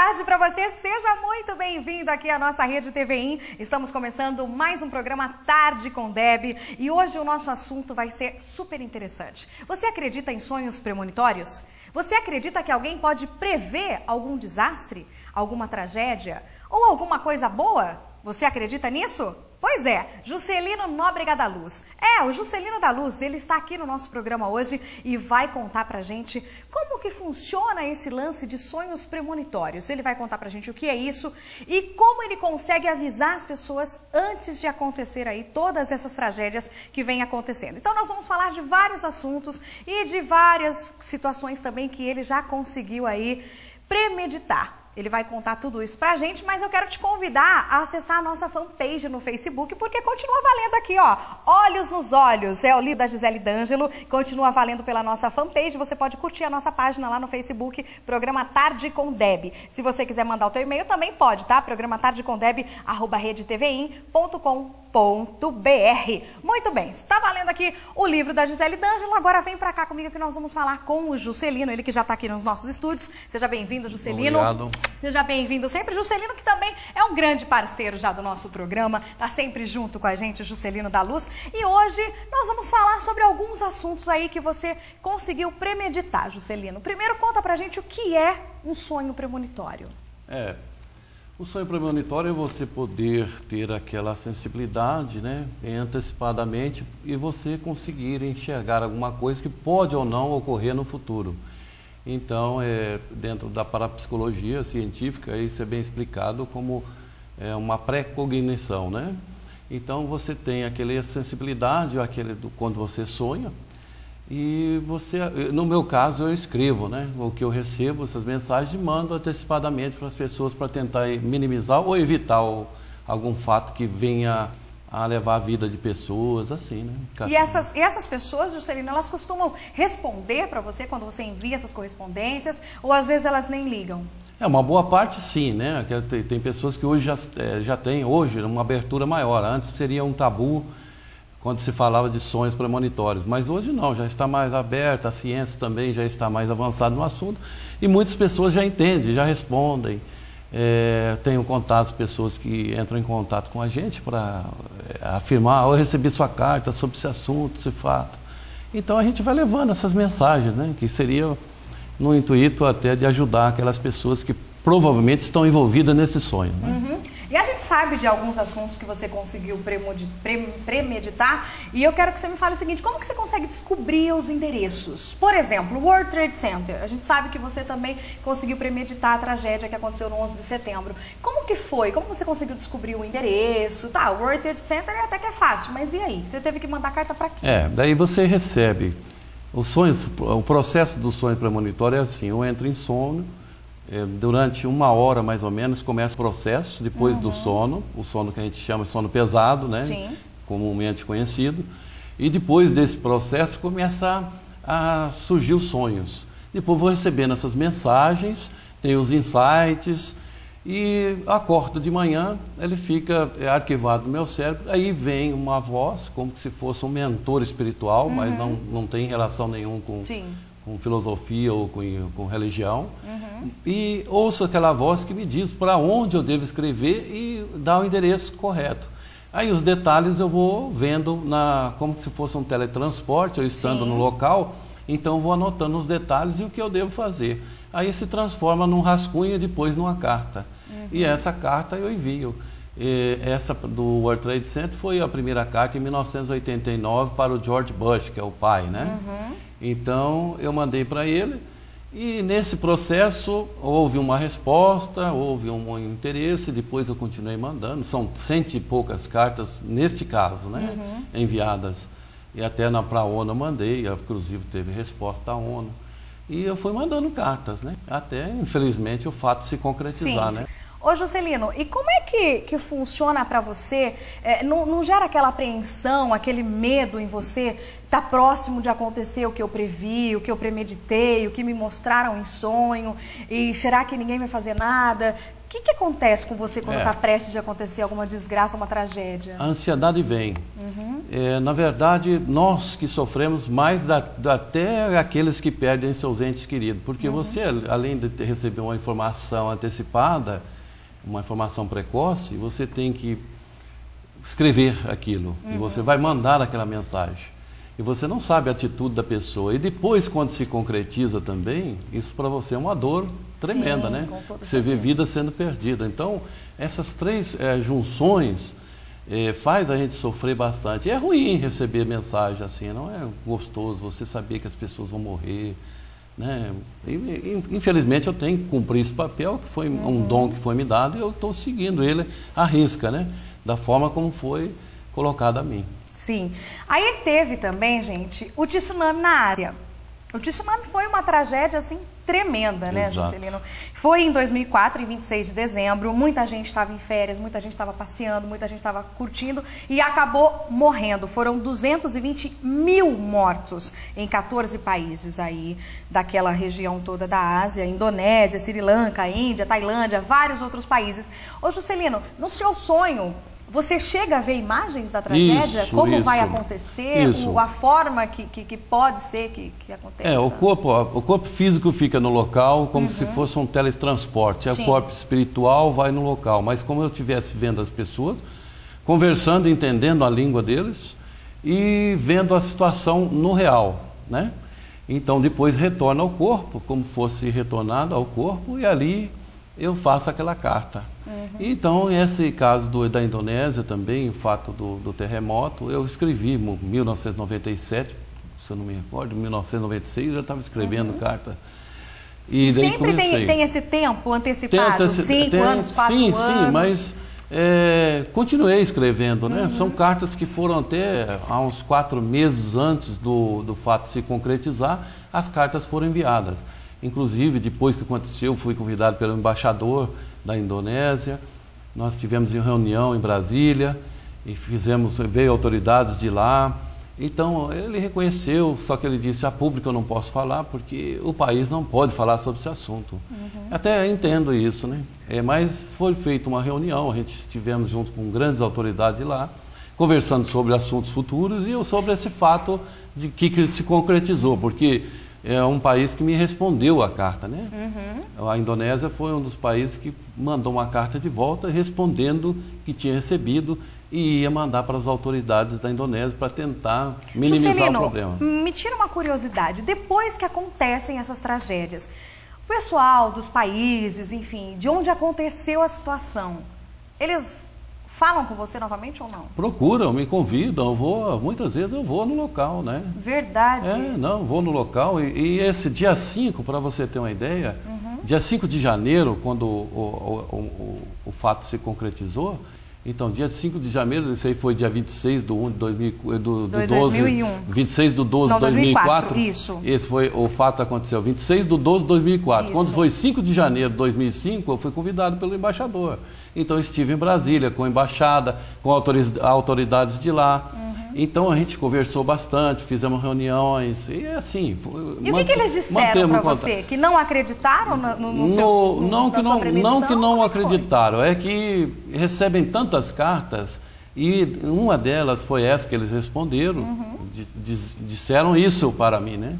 tarde para você, seja muito bem-vindo aqui à nossa Rede TVI. Estamos começando mais um programa Tarde com Deb e hoje o nosso assunto vai ser super interessante. Você acredita em sonhos premonitórios? Você acredita que alguém pode prever algum desastre, alguma tragédia ou alguma coisa boa? Você acredita nisso? Pois é, Juscelino Nóbrega da Luz. O Juscelino da Luz, ele está aqui no nosso programa hoje e vai contar pra gente como que funciona esse lance de sonhos premonitórios. Ele vai contar pra gente o que é isso e como ele consegue avisar as pessoas antes de acontecer aí todas essas tragédias que vêm acontecendo. Então nós vamos falar de vários assuntos e de várias situações também que ele já conseguiu aí premeditar. Ele vai contar tudo isso pra gente, mas eu quero te convidar a acessar a nossa fanpage no Facebook, porque continua valendo aqui, ó, Olhos nos Olhos, é o livro da Gisele D'Angelo, continua valendo pela nossa fanpage, você pode curtir a nossa página lá no Facebook, Programa Tarde com Deb. Se você quiser mandar o teu e-mail, também pode, tá? Programa tardeComDeb@redetvi.com.br. Muito bem, está valendo aqui o livro da Gisele D'Angelo, agora vem pra cá comigo que nós vamos falar com o Juscelino, ele que já tá aqui nos nossos estúdios. Seja bem-vindo, Juscelino. Obrigado. Seja bem-vindo sempre, Juscelino, que também é um grande parceiro já do nosso programa, tá sempre junto com a gente, o Juscelino da Luz. E hoje nós vamos falar sobre alguns assuntos aí que você conseguiu premeditar, Juscelino. Primeiro, conta pra gente o que é um sonho premonitório. O sonho premonitório é você poder ter aquela sensibilidade, né, antecipadamente, e você conseguir enxergar alguma coisa que pode ou não ocorrer no futuro. Então, dentro da parapsicologia científica, isso é bem explicado como uma pré-cognição, né? Então, você tem aquela sensibilidade, quando você sonha, e você, no meu caso, eu escrevo, né? O que eu recebo, essas mensagens, e mando antecipadamente para as pessoas para tentar minimizar ou evitar algum fato que venha a levar a vida de pessoas, assim, né? E essas pessoas, Juscelino, elas costumam responder para você quando você envia essas correspondências, ou às vezes elas nem ligam? Uma boa parte sim, né? Tem pessoas que hoje já têm uma abertura maior. Antes seria um tabu quando se falava de sonhos premonitórios, mas hoje não, já está mais aberta, a ciência também já está mais avançada no assunto, e muitas pessoas já entendem, já respondem. Tenho contatos, pessoas que entram em contato com a gente para afirmar, eu recebi sua carta sobre esse assunto, esse fato. Então a gente vai levando essas mensagens, né, que seria no intuito até de ajudar aquelas pessoas que provavelmente estão envolvidas nesse sonho, né? Uhum. E a gente sabe de alguns assuntos que você conseguiu premeditar, e eu quero que você me fale o seguinte, como que você consegue descobrir os endereços? Por exemplo, o World Trade Center, a gente sabe que você também conseguiu premeditar a tragédia que aconteceu no 11 de setembro. Como que foi? Como você conseguiu descobrir o endereço? Tá, o World Trade Center até que é fácil, mas e aí? Você teve que mandar carta para quê? Daí você recebe o processo do sonho premonitório é assim, eu entro em sono, durante 1 hora mais ou menos começa o processo, depois do sono, o sono que a gente chama de sono pesado, né? Sim. Comumente conhecido, e depois desse processo começa a surgir os sonhos. Depois vou recebendo essas mensagens, tem os insights, e acordo de manhã, ele fica arquivado no meu cérebro, aí vem uma voz, como se fosse um mentor espiritual, mas não tem relação nenhuma com filosofia ou com religião, e ouço aquela voz que me diz para onde eu devo escrever e dá o endereço correto. Aí os detalhes eu vou vendo como se fosse um teletransporte, eu estando no local, então vou anotando os detalhes e o que eu devo fazer. Aí se transforma num rascunho e depois numa carta. E essa carta eu envio. Essa do World Trade Center foi a primeira carta em 1989 para o George Bush, que é o pai, né? Então eu mandei para ele e nesse processo houve uma resposta, houve um interesse, depois eu continuei mandando, são 100 e poucas cartas neste caso, né? Enviadas, e até para a ONU eu mandei, inclusive teve resposta da ONU, e eu fui mandando cartas, né? Até infelizmente o fato se concretizar, né? Ô Juscelino, e como é que funciona para você? Não gera aquela apreensão, aquele medo em você? Está próximo de acontecer o que eu previ, o que eu premeditei, o que me mostraram em sonho? E será que ninguém vai fazer nada? O que acontece com você quando está prestes a acontecer alguma desgraça, uma tragédia? A ansiedade vem. Na verdade, nós que sofremos mais até aqueles que perdem seus entes queridos. Porque você, além de receber uma informação antecipada, uma informação precoce, você tem que escrever aquilo. E você vai mandar aquela mensagem. E você não sabe a atitude da pessoa. E depois, quando se concretiza também, isso para você é uma dor tremenda, né? Você vê vida sendo perdida. Então, essas três junções faz a gente sofrer bastante. E é ruim receber mensagem assim, não é gostoso você saber que as pessoas vão morrer, né? Infelizmente eu tenho que cumprir esse papel, que foi um dom que foi me dado, e eu estou seguindo ele à risca, né? Da forma como foi colocado a mim. Sim. Aí teve também, gente, o tsunami na Ásia. O tsunami foi uma tragédia, assim, tremenda, né, Juscelino? Foi em 2004, em 26 de dezembro, muita gente estava em férias, muita gente estava passeando, muita gente estava curtindo e acabou morrendo. Foram 220 mil mortos em 14 países aí, daquela região toda da Ásia, Indonésia, Sri Lanka, Índia, Tailândia, vários outros países. Ô, Juscelino, no seu sonho, você chega a ver imagens da tragédia? Como vai acontecer? A forma que pode ser que aconteça? O corpo físico fica no local como se fosse um teletransporte. O corpo espiritual vai no local. Mas como eu estivesse vendo as pessoas, conversando, entendendo a língua deles e vendo a situação no real, né? Então depois retorna ao corpo, como fosse retornado ao corpo, e ali eu faço aquela carta. Então, esse caso da Indonésia também, o fato do terremoto, eu escrevi em 1997, se eu não me recordo, em 1996, eu já estava escrevendo carta. E daí sempre tem esse tempo antecipado, 5 anos, 4 anos? Sim, mas continuei escrevendo, né? São cartas que foram até há uns 4 meses antes do fato se concretizar, as cartas foram enviadas. Inclusive, depois que aconteceu, fui convidado pelo embaixador da Indonésia. Nós tivemos uma reunião em Brasília e veio autoridades de lá. Então, ele reconheceu, só que ele disse, a público eu não posso falar, porque o país não pode falar sobre esse assunto. Até entendo isso, né? Mas foi feita uma reunião, a gente estivemos junto com grandes autoridades de lá, conversando sobre assuntos futuros e sobre esse fato de que se concretizou, porque é um país que me respondeu a carta, né? A Indonésia foi um dos países que mandou uma carta de volta respondendo que tinha recebido e ia mandar para as autoridades da Indonésia para tentar minimizar Juscelino, o problema. Me tira uma curiosidade. Depois que acontecem essas tragédias, o pessoal dos países, enfim, de onde aconteceu a situação, eles falam com você novamente ou não? Procuram, me convidam, muitas vezes eu vou no local, né? Verdade? Vou no local e esse dia 5, para você ter uma ideia, dia 5 de janeiro, quando o fato se concretizou, então dia 5 de janeiro, isso aí foi dia 26 de 2001. 26 de 12 de 2004. Isso. Esse foi, o fato aconteceu 26 de 12 de 2004. Isso. Quando foi 5 de janeiro de 2005, eu fui convidado pelo embaixador. Então, eu estive em Brasília com a embaixada, com autoridades de lá. Então, a gente conversou bastante, fizemos reuniões, e assim... E o que eles disseram para você? Que não acreditaram na sua premissão? Não que não acreditaram, é que recebem tantas cartas, e uma delas foi essa que eles responderam, disseram isso para mim, né?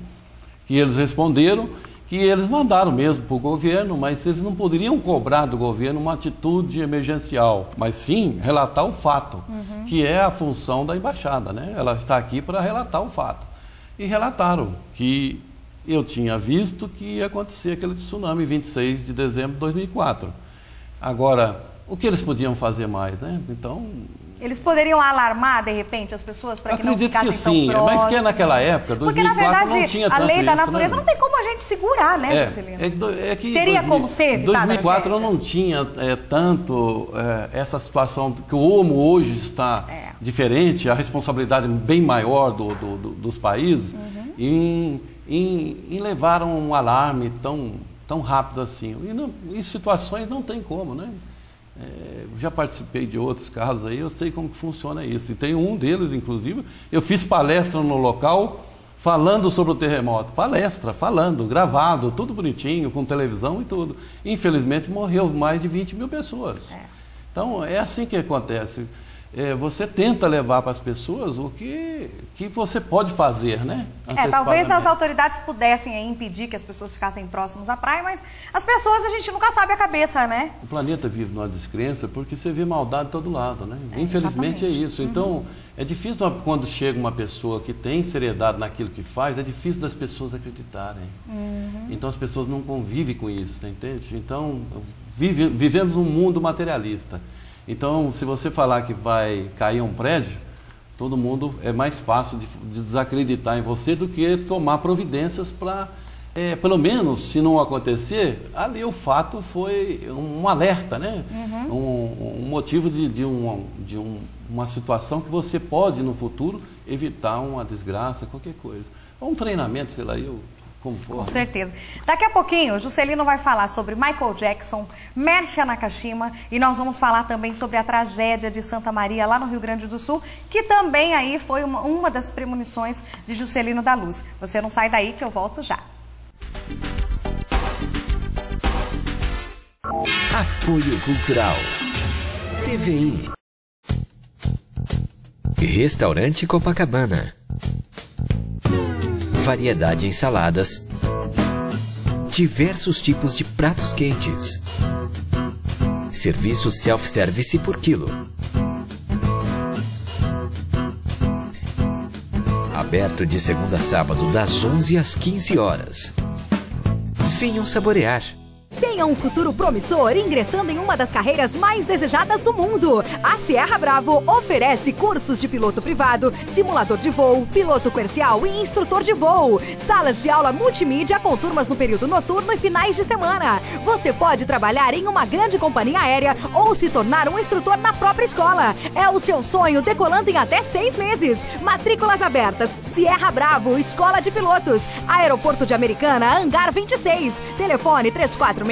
Que eles responderam que eles mandaram mesmo para o governo, mas eles não poderiam cobrar do governo uma atitude emergencial, mas sim relatar o fato, que é a função da embaixada, né? Ela está aqui para relatar o fato. E relataram que eu tinha visto que ia acontecer aquele tsunami 26 de dezembro de 2004. Agora, o que eles podiam fazer mais, né? Então... Eles poderiam alarmar, de repente, as pessoas para que não ficassem tão próximas? Acredito que sim, mas que naquela época, 2004, porque, na verdade, não tinha a lei da isso, natureza, né? não tem como a gente segurar, né, Juscelino? Teria como ser evitada? 2004 eu não tinha tanto essa situação que o OMO hoje está diferente, a responsabilidade bem maior dos países em levar um alarme tão rápido assim. E em situações não tem como, né? Já participei de outros casos aí, eu sei como que funciona isso. E tem um deles, inclusive, eu fiz palestra no local falando sobre o terremoto, palestra, falando, gravado, tudo bonitinho, com televisão e tudo. Infelizmente morreu mais de 20 mil pessoas. Então é assim que acontece. Você tenta levar para as pessoas o que você pode fazer, né? Talvez as autoridades pudessem aí impedir que as pessoas ficassem próximas à praia, mas as pessoas a gente nunca sabe a cabeça, né? O planeta vive numa descrença porque você vê maldade de todo lado, né? Infelizmente é isso. Então, é difícil quando chega uma pessoa que tem seriedade naquilo que faz, é difícil das pessoas acreditarem. Então as pessoas não convivem com isso, tá, entende? Então, vivemos um mundo materialista. Então, se você falar que vai cair um prédio, todo mundo é mais fácil de desacreditar em você do que tomar providências para, pelo menos, se não acontecer, ali o fato foi um alerta, né? Um motivo de uma situação que você pode, no futuro, evitar uma desgraça, qualquer coisa. Ou um treinamento, sei lá, como for. Com certeza. Daqui a pouquinho, o Juscelino vai falar sobre Michael Jackson, Mercy Nakashima, e nós vamos falar também sobre a tragédia de Santa Maria, lá no Rio Grande do Sul, que também aí foi uma das premonições de Juscelino da Luz. Você não sai daí que eu volto já. Apoio Cultural. TVI. Restaurante Copacabana. Variedade em saladas. Diversos tipos de pratos quentes. Serviço self-service por quilo. Aberto de segunda a sábado, das 11 às 15 horas. Venham saborear. Tenha um futuro promissor ingressando em uma das carreiras mais desejadas do mundo. A Sierra Bravo oferece cursos de piloto privado, simulador de voo, piloto comercial e instrutor de voo. Salas de aula multimídia com turmas no período noturno e finais de semana. Você pode trabalhar em uma grande companhia aérea ou se tornar um instrutor na própria escola. É o seu sonho decolando em até 6 meses. Matrículas abertas. Sierra Bravo, Escola de Pilotos. Aeroporto de Americana, Hangar 26. Telefone 3467-4434.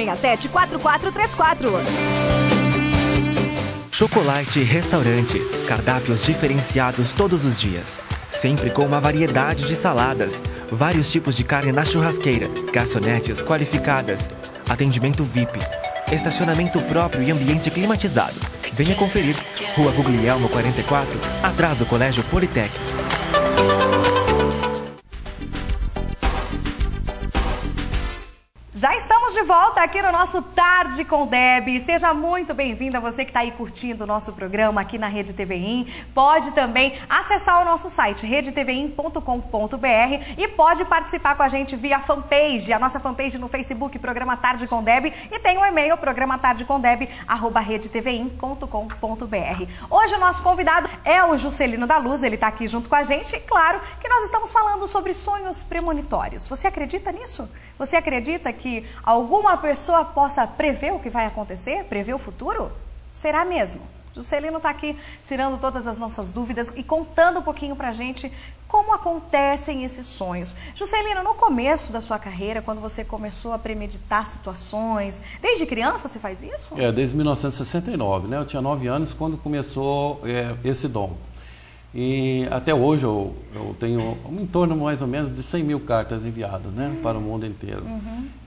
Chocolate Restaurante. Cardápios diferenciados todos os dias. Sempre com uma variedade de saladas. Vários tipos de carne na churrasqueira. Garçonetes qualificadas. Atendimento VIP. Estacionamento próprio e ambiente climatizado. Venha conferir. Rua Guglielmo 44, atrás do Colégio Politécnico. Já estamos de volta aqui no nosso Tarde com Deb. Seja muito bem-vinda, você que está aí curtindo o nosso programa aqui na Rede TVI. Pode também acessar o nosso site, redetvi.com.br, e pode participar com a gente via fanpage, a nossa fanpage no Facebook, Programa Tarde com Deb, e tem o e-mail, programatardecondeb@redetvi.com.br. Hoje o nosso convidado é o Juscelino da Luz, ele está aqui junto com a gente, e claro que nós estamos falando sobre sonhos premonitórios. Você acredita nisso? Você acredita que alguma pessoa possa prever o que vai acontecer, prever o futuro? Será mesmo? Juscelino está aqui tirando todas as nossas dúvidas e contando um pouquinho pra gente como acontecem esses sonhos. Juscelino, no começo da sua carreira, quando você começou a premeditar situações, desde criança você faz isso? Desde 1969, né? Eu tinha 9 anos quando começou esse dom. E até hoje eu tenho em torno mais ou menos de 100 mil cartas enviadas, né, para o mundo inteiro.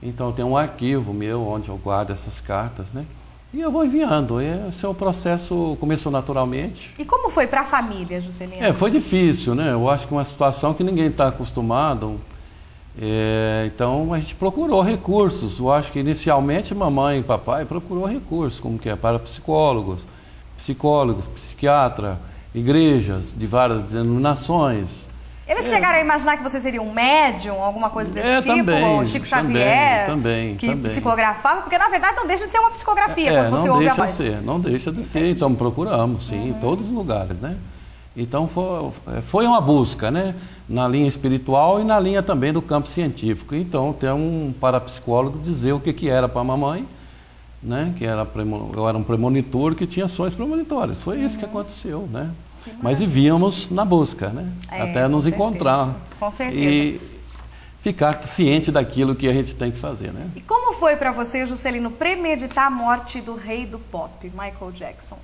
Então eu tenho um arquivo meu onde eu guardo essas cartas, né, e eu vou enviando. Esse é o processo, começou naturalmente. E como foi para a família, Juscelino? Foi difícil, né? Eu acho que uma situação que ninguém está acostumado. Então a gente procurou recursos. Eu acho que inicialmente mamãe e papai procurou recursos, como que é para psicólogos, psiquiatra, igrejas de várias denominações. Eles chegaram a imaginar que você seria um médium, alguma coisa desse tipo? Também, ou Chico Xavier, também. psicografava? Porque na verdade não deixa de ser uma psicografia quando você ouve a voz. Não deixa de ser, então procuramos, sim, em todos os lugares, né? Então foi uma busca, né? Na linha espiritual e na linha também do campo científico. Então tem um parapsicólogo dizer o que era para a mamãe, né? Que eu era um premonitor que tinha sonhos premonitórios. Foi isso que aconteceu, né? Mas vivíamos na busca, né? Até nos encontrar. Com certeza. E ficar ciente daquilo que a gente tem que fazer, né? E como foi para você, Juscelino, premeditar a morte do rei do pop, Michael Jackson?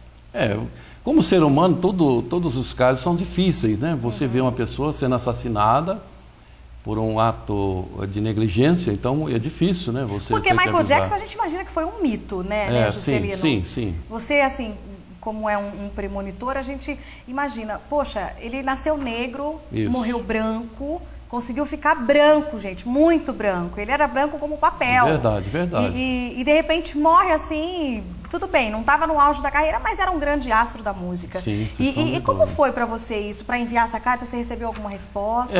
Como ser humano, todos os casos são difíceis, né? Você vê uma pessoa sendo assassinada por um ato de negligência, então é difícil, né? Você Porque ter que Michael avisar. Jackson a gente imagina que foi um mito, né, Juscelino? Sim. Você, assim, como é um premonitor, a gente imagina, poxa, ele nasceu negro, Isso. morreu branco, conseguiu ficar branco, gente, muito branco. Ele era branco como papel. Verdade. E de repente morre assim, tudo bem, não estava no auge da carreira, mas era um grande astro da música. Sim, e como foi para você isso? Para enviar essa carta, você recebeu alguma resposta?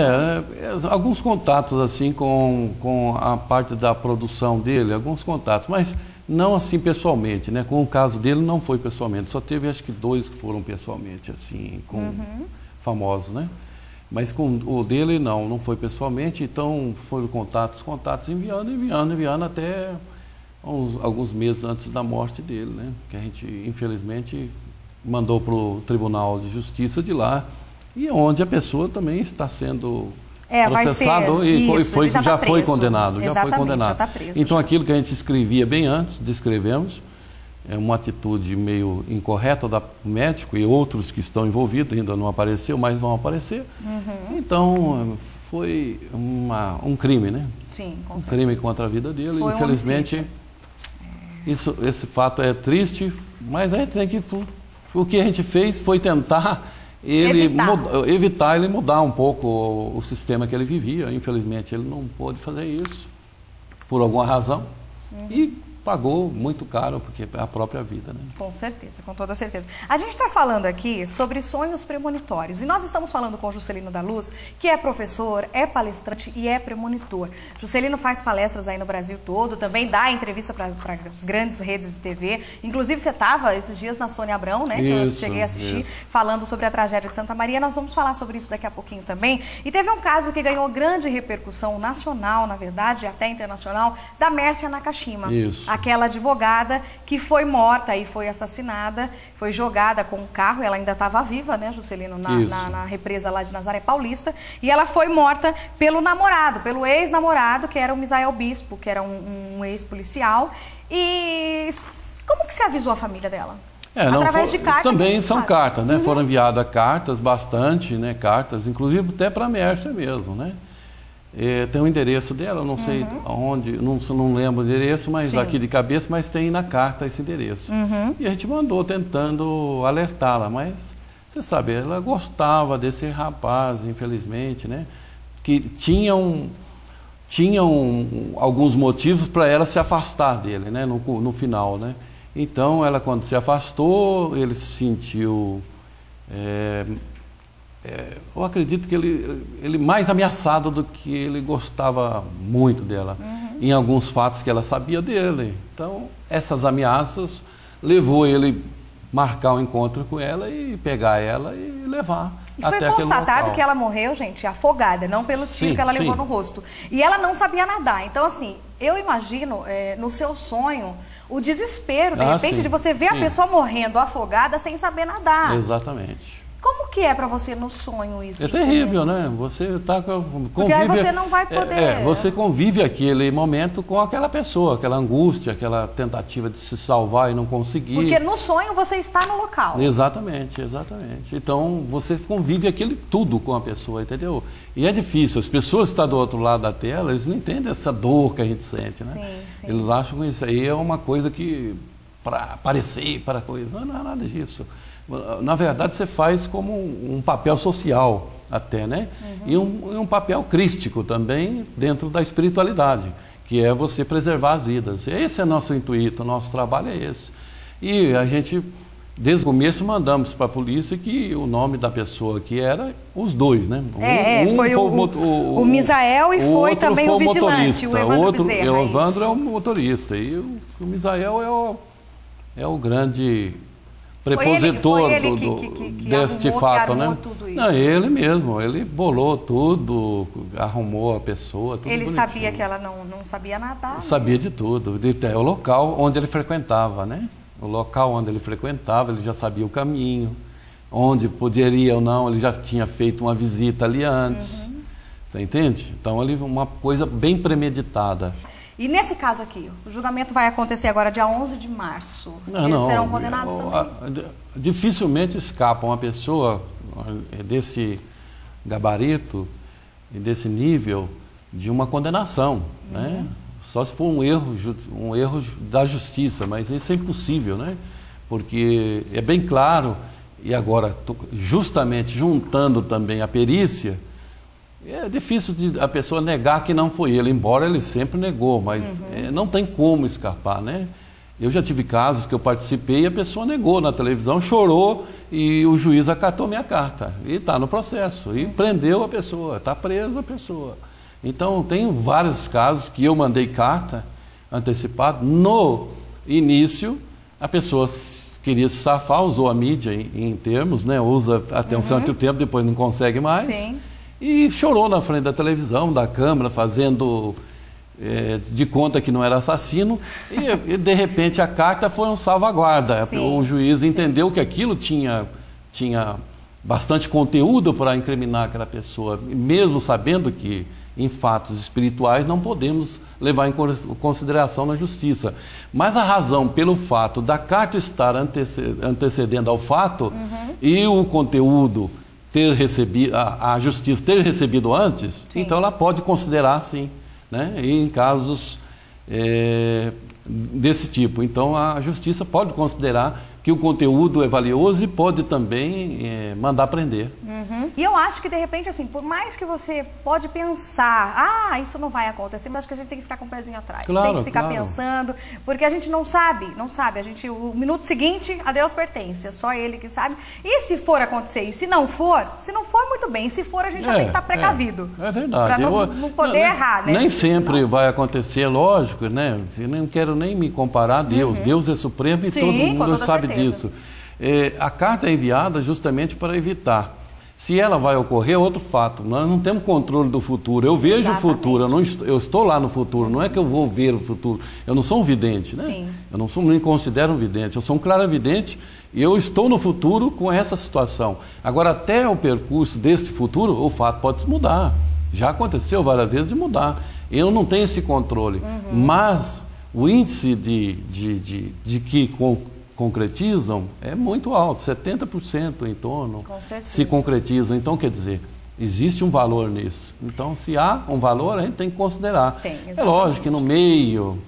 Alguns contatos assim com a parte da produção dele, alguns contatos, mas não assim pessoalmente, né? Com o caso dele não foi pessoalmente, só teve acho que 2 que foram pessoalmente, assim, com famosos, né? Mas com o dele não foi pessoalmente, então foram contatos, enviando até alguns meses antes da morte dele, né? Que a gente, infelizmente, mandou para o Tribunal de Justiça de lá, e onde a pessoa também está sendo processado já foi condenado. Exatamente, já está preso. Então aquilo que a gente escrevia bem antes, descrevemos, é uma atitude meio incorreta do médico e outros que estão envolvidos, ainda não apareceu, mas vão aparecer. Então, foi um crime, né? Sim, com certeza. Crime contra a vida dele. Foi infelizmente, esse fato é triste, mas a gente tem que... O que a gente fez foi tentar evitar ele mudar um pouco o sistema que ele vivia. Infelizmente, ele não pôde fazer isso, por alguma razão. E pagou muito caro, porque é a própria vida, né? Com certeza, com toda certeza. A gente está falando aqui sobre sonhos premonitórios, e nós estamos falando com o Juscelino da Luz, que é professor, é palestrante e é premonitor. Juscelino faz palestras aí no Brasil todo, também dá entrevista para as grandes redes de TV. Inclusive, você estava esses dias na Sônia Abrão, né? Que eu cheguei a assistir, falando sobre a tragédia de Santa Maria. Nós vamos falar sobre isso daqui a pouquinho também. E teve um caso que ganhou grande repercussão nacional, na verdade, até internacional, da Mércia Nakashima. Isso. Aquela advogada que foi morta e foi assassinada, foi jogada com um carro, ela ainda estava viva, né, Juscelino, na represa lá de Nazaré Paulista, e ela foi morta pelo namorado, pelo ex-namorado, que era o Misael Bispo, que era um ex-policial. E como que você avisou a família dela? Através de cartas? Também são cartas, né? Foram enviadas cartas, bastante, né? Cartas, inclusive até para a Mércia mesmo, né? Tem o endereço dela, não sei onde, não lembro o endereço, mas aqui de cabeça, mas tem na carta esse endereço. E a gente mandou tentando alertá-la, mas você sabe, ela gostava desse rapaz, infelizmente, né? Que tinham alguns motivos para ela se afastar dele, né? No final, né? Então, ela quando se afastou, ele se sentiu... eu acredito que ele mais ameaçado do que ele gostava muito dela, em alguns fatos que ela sabia dele. Então, essas ameaças levou ele marcar um encontro com ela e pegar ela e levar até aquele local. E foi constatado que ela morreu, gente, afogada, não pelo tiro que ela levou no rosto. E ela não sabia nadar. Então, assim, eu imagino no seu sonho o desespero, de repente, de você ver a pessoa morrendo afogada sem saber nadar. Exatamente. Como que é para você no sonho isso? É terrível, né? Você tá convive, porque aí você não vai poder... você convive aquele momento com aquela pessoa, aquela angústia, aquela tentativa de se salvar e não conseguir. Porque no sonho você está no local. Exatamente. Então, você convive aquele tudo com a pessoa, entendeu? E é difícil. As pessoas que estão do outro lado da tela, eles não entendem essa dor que a gente sente, né? Sim. Eles acham que isso aí é uma coisa que... para aparecer, para coisa... Não é nada disso. Na verdade, você faz como um papel social até, né? E um papel crístico também dentro da espiritualidade, que é você preservar as vidas. Esse é nosso intuito, o nosso trabalho é esse. E a gente, desde o começo, mandamos para a polícia que o nome da pessoa que era os dois, né? Foi o Misael e foi também o vigilante, o Evandro Bezerra. O Evandro é o motorista e o Misael é o grande... prepositor deste fato, né? Tudo isso. Não, ele mesmo, ele bolou tudo, arrumou a pessoa, tudo ele bonitinho. Sabia que ela não sabia nadar. Sabia de tudo, o local onde ele frequentava, né? O local onde ele frequentava, ele já sabia o caminho, onde poderia ou não, ele já tinha feito uma visita ali antes. Você entende? Então, ele uma coisa bem premeditada. E nesse caso aqui, o julgamento vai acontecer agora dia 11 de março. Eles serão condenados também? Dificilmente escapa uma pessoa desse gabarito desse nível de uma condenação, né? Só se for um erro da justiça, mas isso é impossível, né? Porque é bem claro, e agora justamente juntando também a perícia, é difícil a pessoa negar que não foi ele, embora ele sempre negou, mas não tem como escapar, né? Eu já tive casos que eu participei e a pessoa negou na televisão, chorou e o juiz acatou minha carta. E está no processo, e prendeu a pessoa, está presa a pessoa. Então, tem vários casos que eu mandei carta antecipada. No início, a pessoa queria se safar, usou a mídia em termos, né? Usa até um certo tempo, depois não consegue mais. Sim. E chorou na frente da televisão, da câmera, fazendo de conta que não era assassino. E de repente, a carta foi um salvaguarda. Sim. O juiz entendeu que aquilo tinha bastante conteúdo para incriminar aquela pessoa, mesmo sabendo que em fatos espirituais não podemos levar em consideração na justiça. Mas a razão pelo fato da carta estar antecedendo ao fato e o conteúdo ter recebido, a justiça ter recebido antes, Sim. então ela pode considerar sim, né? E em casos desse tipo. Então a justiça pode considerar que o conteúdo é valioso e pode também mandar prender. E eu acho que, de repente, assim, por mais que você pode pensar, isso não vai acontecer, mas acho que a gente tem que ficar com o pezinho atrás. Claro, tem que ficar claro. pensando, porque a gente não sabe. O minuto seguinte, a Deus pertence, é só Ele que sabe. E se for acontecer, e se não for, muito bem. E se for, a gente já tem que estar precavido. É verdade. Para não poder errar, né? Nem sempre vai acontecer, lógico, né? Eu não quero nem me comparar a Deus. Deus é supremo e Sim, todo com mundo toda sabe certeza. disso. A carta é enviada justamente para evitar. Se ela vai ocorrer, é outro fato. Nós não temos controle do futuro. Eu vejo o futuro, eu estou lá no futuro. Não é que eu vou ver o futuro. Eu não sou um vidente, né? Sim. Eu não me considero um vidente. Eu sou um clarividente e eu estou no futuro com essa situação. Agora, até o percurso deste futuro, o fato pode se mudar. Já aconteceu várias vezes de mudar. Eu não tenho esse controle. Mas o índice de que concretizam é muito alto, 70% em torno Com certeza. se concretizam. Então, quer dizer, existe um valor nisso. Então, se há um valor, a gente tem que considerar. Tem, é lógico que no meio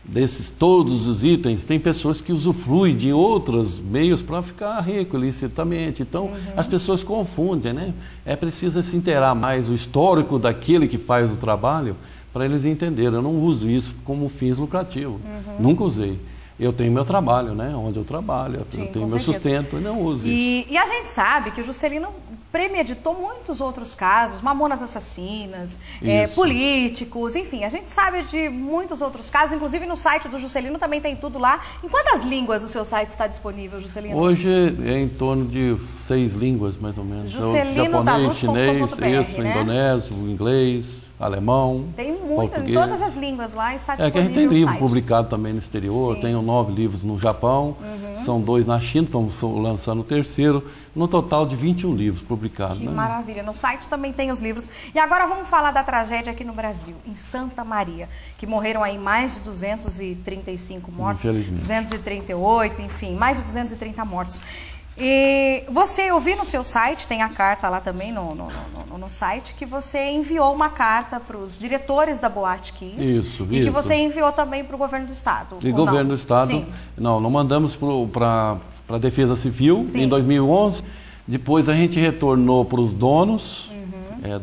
desses todos os itens, tem pessoas que usufruem de outros meios para ficar rico ilicitamente. Então, as pessoas confundem, né? É preciso se inteirar mais o histórico daquele que faz o trabalho para eles entenderem. Eu não uso isso como fins lucrativos. Nunca usei. Eu tenho meu trabalho, né? Onde eu trabalho, Sim, eu tenho com meu certeza. sustento e não uso isso. E a gente sabe que o Juscelino premeditou muitos outros casos, mamonas assassinas, Isso. políticos, enfim, a gente sabe de muitos outros casos, inclusive no site do Juscelino também tem tudo lá. Em quantas línguas o seu site está disponível, Juscelino? Hoje é em torno de 6 línguas, mais ou menos. Juscelino.com.br, Japonês, chinês, isso, né? indonésio, inglês, alemão, Tem muitas, em português. todas as línguas lá está disponível Que a gente tem o livro site. publicado também no exterior, Sim. tenho 9 livros no Japão, são 2 na China, estamos lançando o 3º, no total de 21 livros publicados. Que né? maravilha. No site também tem os livros. E agora vamos falar da tragédia aqui no Brasil, em Santa Maria, que morreram aí mais de 235 mortos, Infelizmente. 238, enfim, mais de 230 mortos. E eu vi no seu site, tem a carta lá também no site, que você enviou uma carta para os diretores da Boate Kiss. Isso, E que isso. você enviou também para o governo do Estado. E ou governo não? do Estado, Sim. não mandamos para a Defesa Civil Sim. em 2011, depois a gente retornou para os donos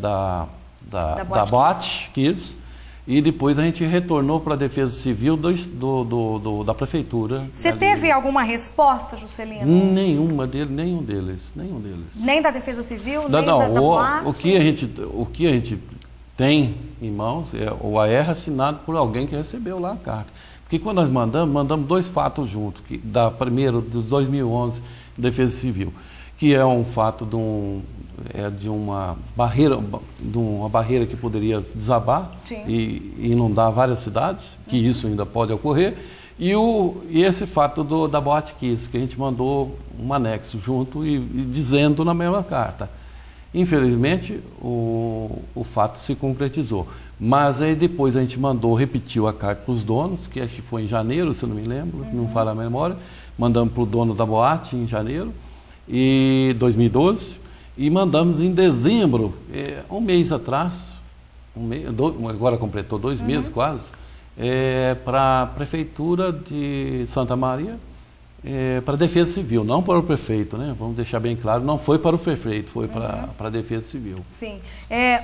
da Boate Kiss, e depois a gente retornou para a Defesa Civil da Prefeitura. Você ali. teve alguma resposta, Juscelino? Nenhum deles. Nem da Defesa Civil, Não, nem da Boate? o que a gente tem em mãos é o AR assinado por alguém que recebeu lá a carta. Porque quando nós mandamos 2 fatos juntos, primeiro, dos 2011, Defesa Civil, que é um fato de uma barreira que poderia desabar e inundar várias cidades, que isso ainda pode ocorrer, e esse fato da Boate Kiss, que a gente mandou um anexo junto e dizendo na mesma carta. Infelizmente, o fato se concretizou. Mas aí depois a gente repetiu a carta para os donos, que acho que foi em janeiro, se eu não me lembro, não falo a memória. Mandamos para o dono da boate em janeiro, e 2012. E mandamos em dezembro, um mês atrás, agora completou 2 meses quase, para a Prefeitura de Santa Maria, para a Defesa Civil, não para o prefeito, né? Vamos deixar bem claro, não foi para o prefeito, foi para a Defesa Civil. Sim.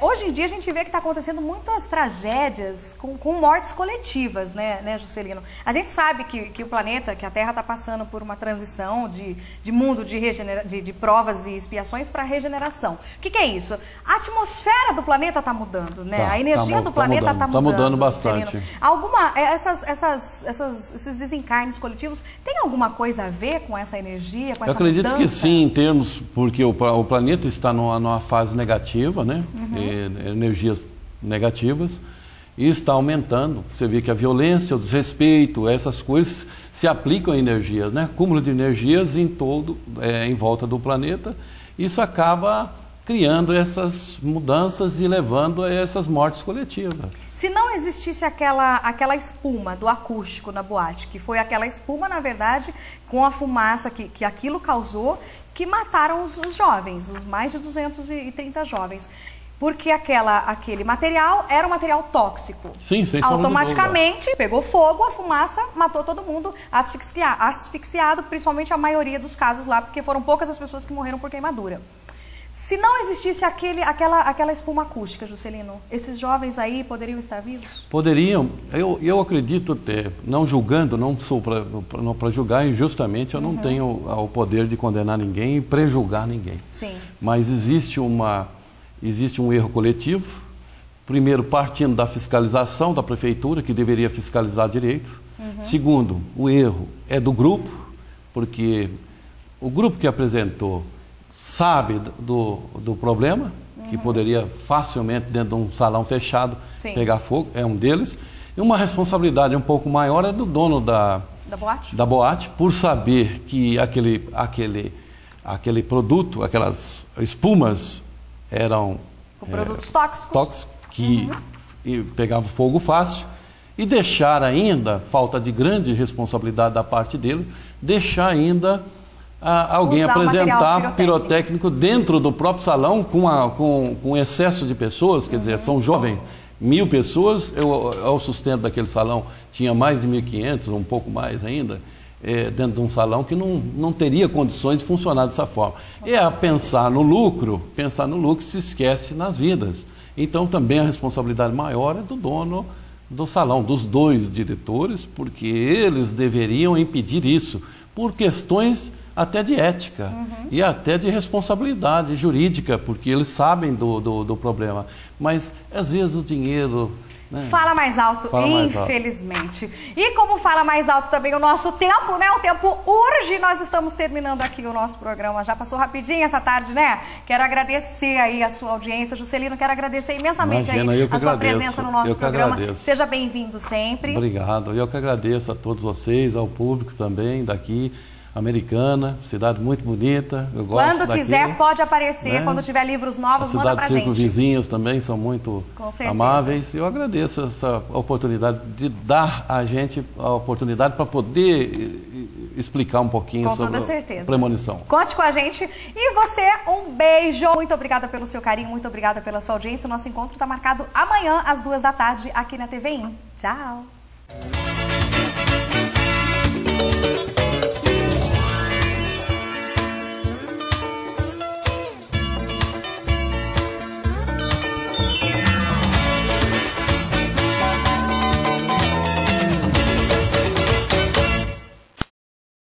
Hoje em dia a gente vê que está acontecendo muitas tragédias com mortes coletivas, né, Juscelino? A gente sabe que o planeta, que a Terra está passando por uma transição de mundo de provas e expiações para regeneração. O que é isso? A atmosfera do planeta está mudando, né? A energia do planeta está mudando. Está mudando bastante. Esses desencarnes coletivos, tem alguma coisa a ver com essa energia, com essa Eu acredito mudança? que sim, em termos, porque o planeta está numa fase negativa, né? Energias negativas, e está aumentando. Você vê que a violência, o desrespeito, essas coisas se aplicam a energias, né? Acúmulo de energias em volta do planeta. Isso acaba criando essas mudanças e levando a essas mortes coletivas. Se não existisse aquela espuma do acústico na boate, que foi aquela espuma, na verdade, com a fumaça que aquilo causou, que mataram os jovens, os mais de 230 jovens. Porque aquele material era um material tóxico. Sim, sem sombra de dúvida. Automaticamente pegou fogo, a fumaça matou todo mundo asfixiado, principalmente a maioria dos casos lá, porque foram poucas as pessoas que morreram por queimadura. Se não existisse aquela espuma acústica, Juscelino, esses jovens aí poderiam estar vivos? Poderiam. Eu acredito até, não julgando, não sou para julgar injustamente, eu não tenho o poder de condenar ninguém e prejulgar ninguém. Sim. Mas existe um erro coletivo, primeiro partindo da fiscalização da prefeitura, que deveria fiscalizar direito. Segundo, o erro é do grupo, porque o grupo que apresentou sabe do problema, que poderia facilmente, dentro de um salão fechado, pegar fogo, é um deles. E uma responsabilidade um pouco maior é do dono da boate, por saber que aquele produto, aquelas espumas eram produtos tóxicos que pegavam fogo fácil, e deixar ainda, falta de grande responsabilidade da parte dele, deixar ainda alguém apresentar pirotécnico dentro do próprio salão com excesso de pessoas, quer dizer, são jovens, 1.000 pessoas, o sustento daquele salão tinha mais de 1.500, um pouco mais ainda, dentro de um salão que não teria condições de funcionar dessa forma. Pensar no lucro se esquece nas vidas. Então também a responsabilidade maior é do dono do salão, dos 2 diretores, porque eles deveriam impedir isso, por questões até de ética e até de responsabilidade jurídica, porque eles sabem do problema. Mas, às vezes, o dinheiro... né? Fala mais alto, infelizmente. E como fala mais alto também o nosso tempo, né? O tempo urge, nós estamos terminando aqui o nosso programa. Já passou rapidinho essa tarde, né? Quero agradecer aí a sua audiência, Juscelino, quero agradecer imensamente a sua presença no nosso programa. Seja bem-vindo sempre. Obrigado. Eu que agradeço a todos vocês, ao público também daqui. Americana, cidade muito bonita, eu gosto Quando quiser, pode aparecer, né? Quando tiver livros novos, manda pra gente. A cidade de vizinhos também são muito amáveis. Eu agradeço essa oportunidade de dar a gente a oportunidade para poder explicar um pouquinho sobre a premonição. Conte com a gente. E você, um beijo. Muito obrigada pelo seu carinho, muito obrigada pela sua audiência. O nosso encontro está marcado amanhã, às 2 da tarde, aqui na TVI. Tchau.